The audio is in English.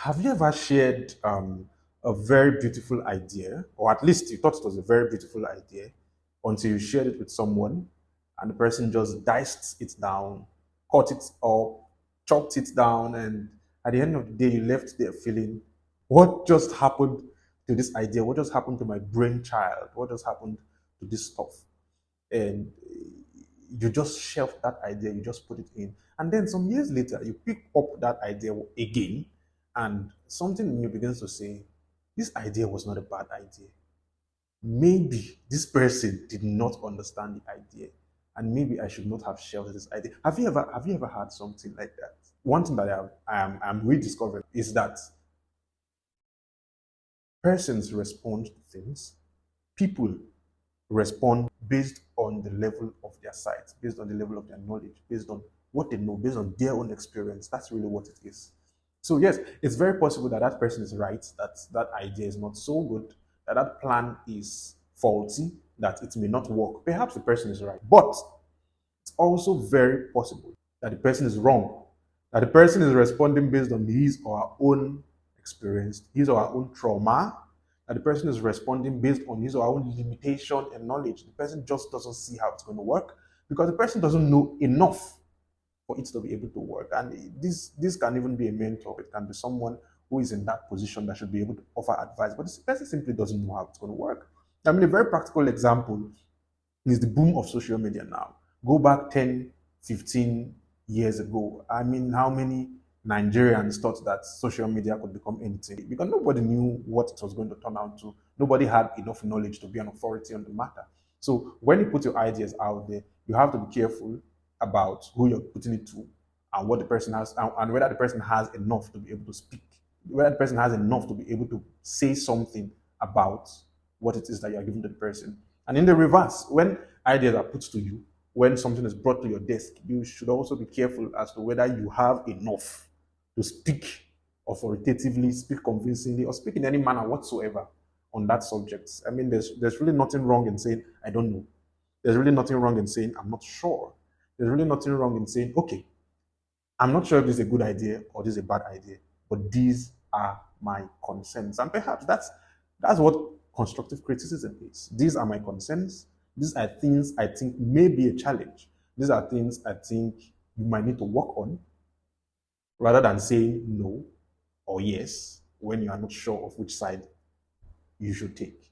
Have you ever shared a very beautiful idea, or at least you thought it was a very beautiful idea, until you shared it with someone and the person just diced it down, cut it up, chopped it down, and at the end of the day, you left there feeling, what just happened to this idea? What just happened to my brainchild? What just happened to this stuff? And you just shelved that idea, you just put it in. And then some years later, you pick up that idea again, and something in you begins to say, this idea was not a bad idea. Maybe this person did not understand the idea, and maybe I should not have shelved this idea. Have you ever had something like that? One thing that I'm rediscovering is that persons respond to things, people respond based on the level of their sight, based on the level of their knowledge, based on what they know, based on their own experience. That's really what it is. So yes, it's very possible that that person is right, that that idea is not so good, that that plan is faulty, that it may not work. Perhaps the person is right, but it's also very possible that the person is wrong, that the person is responding based on his or her own experience, his or her own trauma, that the person is responding based on his or her own limitation and knowledge. The person just doesn't see how it's going to work because the person doesn't know enough for it to be able to work. And this can even be a mentor. It can be someone who is in that position that should be able to offer advice, but this person simply doesn't know how it's going to work. I mean, a very practical example is the boom of social media now. Go back 10, 15 years ago. I mean, how many Nigerians thought that social media could become anything? Because nobody knew what it was going to turn out to. Nobody had enough knowledge to be an authority on the matter. So when you put your ideas out there, you have to be careful about who you're putting it to and what the person has, and whether the person has enough to be able to speak, whether the person has enough to be able to say something about what it is that you're giving to the person. And in the reverse, when ideas are put to you, when something is brought to your desk, you should also be careful as to whether you have enough to speak authoritatively, speak convincingly, or speak in any manner whatsoever on that subject. I mean, there's really nothing wrong in saying, I don't know. There's really nothing wrong in saying, I'm not sure. There's really nothing wrong in saying, okay, I'm not sure if this is a good idea or this is a bad idea, but these are my concerns. And perhaps that's what constructive criticism is. These are my concerns. These are things I think may be a challenge. These are things I think you might need to work on rather than saying no or yes when you are not sure of which side you should take.